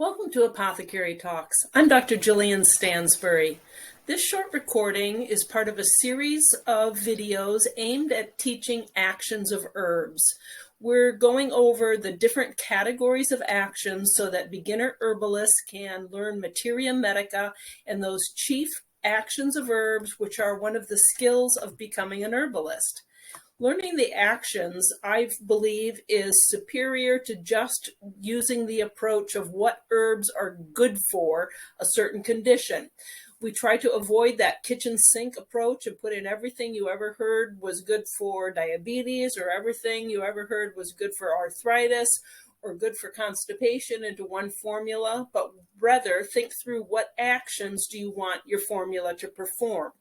Welcome to Apothecary Talks. I'm Dr. Jillian Stansbury. This short recording is part of a series of videos aimed at teaching actions of herbs. We're going over the different categories of actions so that beginner herbalists can learn materia medica and those chief actions of herbs, which are one of the skills of becoming an herbalist. Learning the actions, I believe, is superior to just using the approach of what herbs are good for a certain condition. We try to avoid that kitchen sink approach and put in everything you ever heard was good for diabetes or everything you ever heard was good for arthritis or good for constipation into one formula, but rather think through what actions do you want your formula to perform.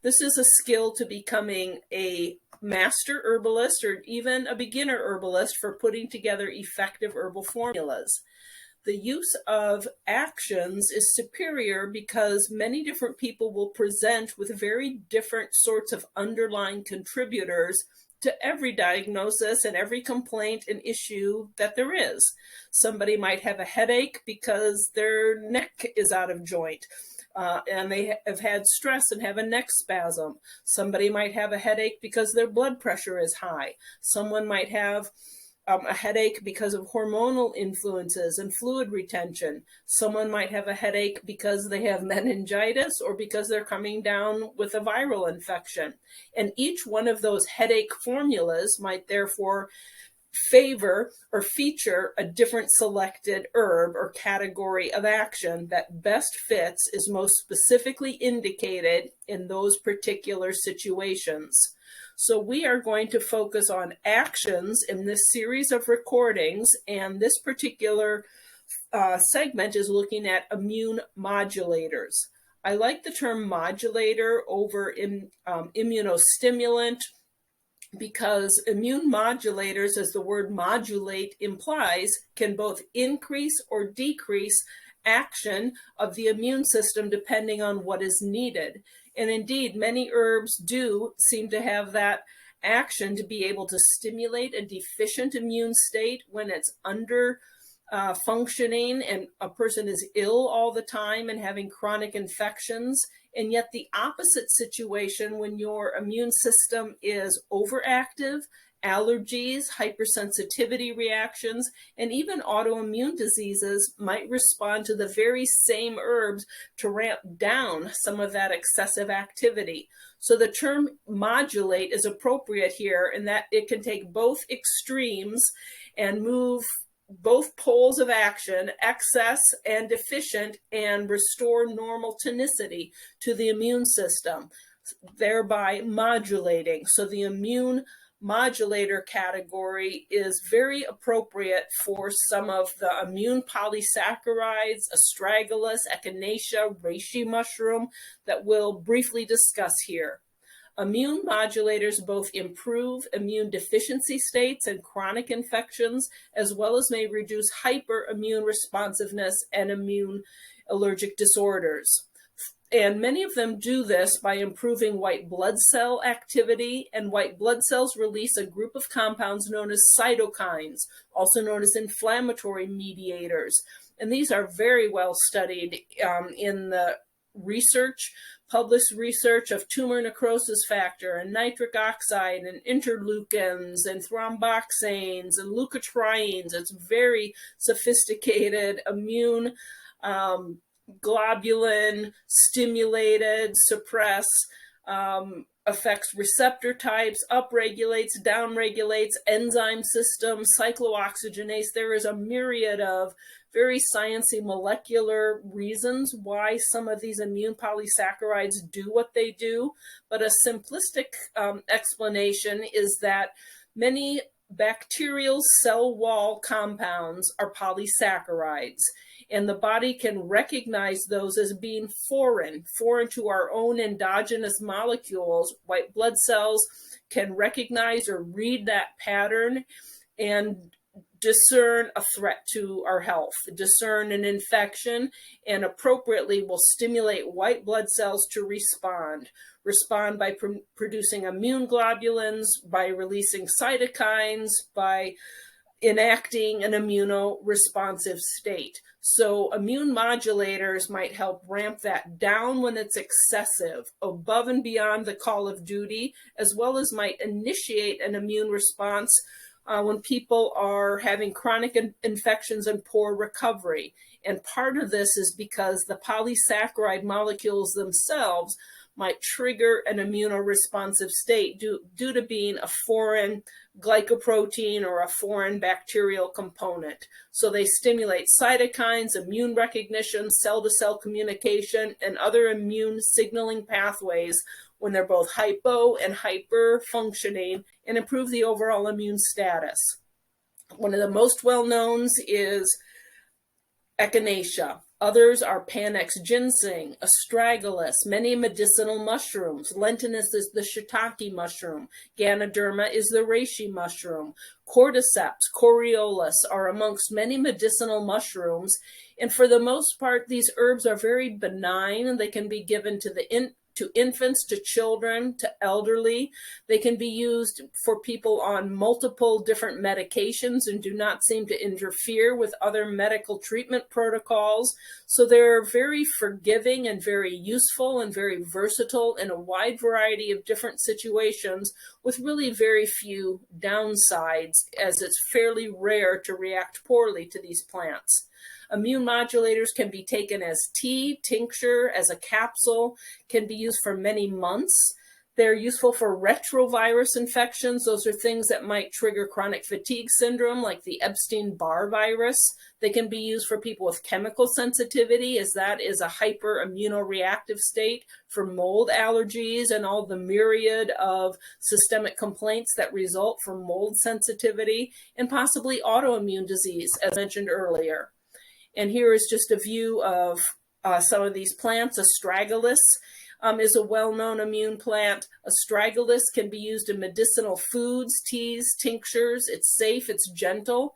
This is a skill to becoming a master herbalist or even a beginner herbalist for putting together effective herbal formulas. The use of actions is superior because many different people will present with very different sorts of underlying contributors to every diagnosis and every complaint and issue that there is. Somebody might have a headache because their neck is out of joint. And they have had stress and have a neck spasm. Somebody might have a headache because their blood pressure is high. Someone might have a headache because of hormonal influences and fluid retention. Someone might have a headache because they have meningitis or because they're coming down with a viral infection. And each one of those headache formulas might therefore favor or feature a different selected herb or category of action that best fits, is most specifically indicated in those particular situations. So we are going to focus on actions in this series of recordings, and this particular segment is looking at immune modulators. I like the term modulator over immunostimulant, because immune modulators, as the word modulate implies, can both increase or decrease action of the immune system depending on what is needed. And indeed, many herbs do seem to have that action to be able to stimulate a deficient immune state when it's under functioning and a person is ill all the time and having chronic infections. And yet the opposite situation when your immune system is overactive, allergies, hypersensitivity reactions, and even autoimmune diseases might respond to the very same herbs to ramp down some of that excessive activity. So the term modulate is appropriate here in that it can take both extremes and move both poles of action, excess and deficient, and restore normal tonicity to the immune system, thereby modulating. So the immune modulator category is very appropriate for some of the immune polysaccharides, astragalus, echinacea, reishi mushroom that we'll briefly discuss here. Immune modulators both improve immune deficiency states and chronic infections, as well as may reduce hyperimmune responsiveness and immune allergic disorders. And many of them do this by improving white blood cell activity, and white blood cells release a group of compounds known as cytokines, also known as inflammatory mediators. And these are very well studied in the published research of tumor necrosis factor and nitric oxide and interleukins and thromboxanes and leukotrienes. It's very sophisticated immune globulin stimulated, suppress, affects receptor types, upregulates, downregulates, enzyme systems, cyclooxygenase. There is a myriad of very sciencey molecular reasons why some of these immune polysaccharides do what they do. But a simplistic explanation is that many bacterial cell wall compounds are polysaccharides, and the body can recognize those as being foreign to our own endogenous molecules. White blood cells can recognize or read that pattern and discern a threat to our health, discern an infection, and appropriately will stimulate white blood cells to respond by producing immune globulins, by releasing cytokines, by enacting an immunoresponsive state. So immune modulators might help ramp that down when it's excessive, above and beyond the call of duty, as well as might initiate an immune response when people are having chronic infections and poor recovery. And part of this is because the polysaccharide molecules themselves might trigger an immunoresponsive state due to being a foreign glycoprotein or a foreign bacterial component. So they stimulate cytokines, immune recognition, cell-to-cell communication, and other immune signaling pathways when they're both hypo and hyper functioning, and improve the overall immune status. One of the most well-knowns is echinacea. Others are Panax ginseng, astragalus, many medicinal mushrooms. Lentinus is the shiitake mushroom. Ganoderma is the reishi mushroom. Cordyceps, Coriolis are amongst many medicinal mushrooms. And for the most part, these herbs are very benign. They can be given to infants, to children, to elderly. They can be used for people on multiple different medications and do not seem to interfere with other medical treatment protocols. So they're very forgiving and very useful and very versatile in a wide variety of different situations, with really very few downsides, as it's fairly rare to react poorly to these plants. Immune modulators can be taken as tea, tincture, as a capsule, can be used for many months. They're useful for retrovirus infections. Those are things that might trigger chronic fatigue syndrome, like the Epstein-Barr virus. They can be used for people with chemical sensitivity, as that is a hyperimmunoreactive state, for mold allergies and all the myriad of systemic complaints that result from mold sensitivity, and possibly autoimmune disease, as mentioned earlier. And here is just a view of some of these plants. Astragalus is a well-known immune plant. Astragalus can be used in medicinal foods, teas, tinctures. It's safe, it's gentle.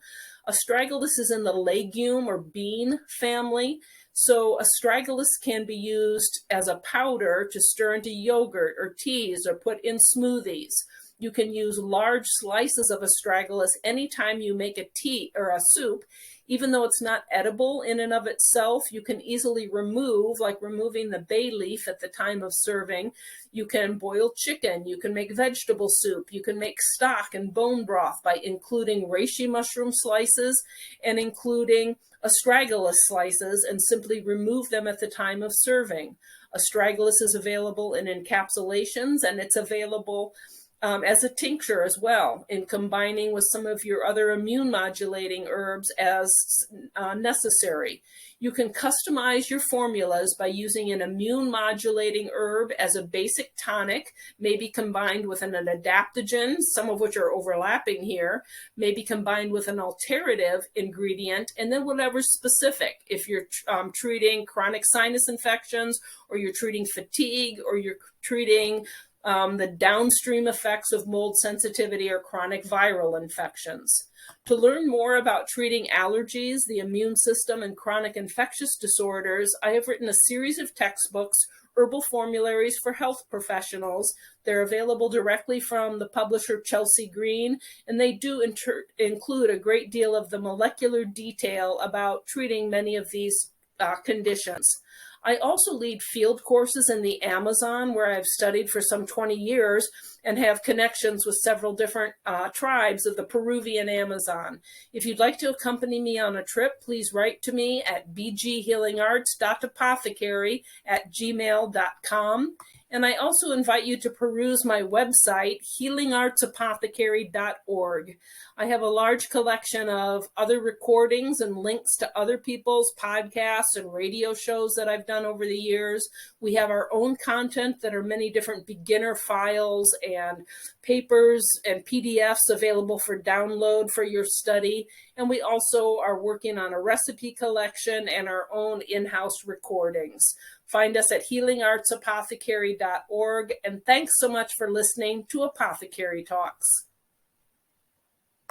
Astragalus is in the legume or bean family. So astragalus can be used as a powder to stir into yogurt or teas or put in smoothies. You can use large slices of astragalus anytime you make a tea or a soup. Even though it's not edible in and of itself, you can easily remove, like removing the bay leaf at the time of serving. You can boil chicken, you can make vegetable soup, you can make stock and bone broth by including reishi mushroom slices and including astragalus slices, and simply remove them at the time of serving. Astragalus is available in encapsulations, and it's available as a tincture as well, in combining with some of your other immune modulating herbs as necessary. You can customize your formulas by using an immune modulating herb as a basic tonic, maybe combined with an adaptogen, some of which are overlapping here, maybe combined with an alternative ingredient, and then whatever's specific. If you're treating chronic sinus infections, or you're treating fatigue, or you're treating the downstream effects of mold sensitivity or chronic viral infections. To learn more about treating allergies, the immune system, and chronic infectious disorders, I have written a series of textbooks, Herbal Formularies for Health Professionals. They're available directly from the publisher Chelsea Green, and they do include a great deal of the molecular detail about treating many of these conditions. I also lead field courses in the Amazon, where I've studied for some 20 years and have connections with several different tribes of the Peruvian Amazon. If you'd like to accompany me on a trip, please write to me at bghealingarts.apothecary@gmail.com. And I also invite you to peruse my website, healingartsapothecary.org. I have a large collection of other recordings and links to other people's podcasts and radio shows that I've done over the years. We have our own content that are many different beginner files and papers and PDFs available for download for your study. And we also are working on a recipe collection and our own in-house recordings. Find us at healingartsapothecary.org. And thanks so much for listening to Apothecary Talks.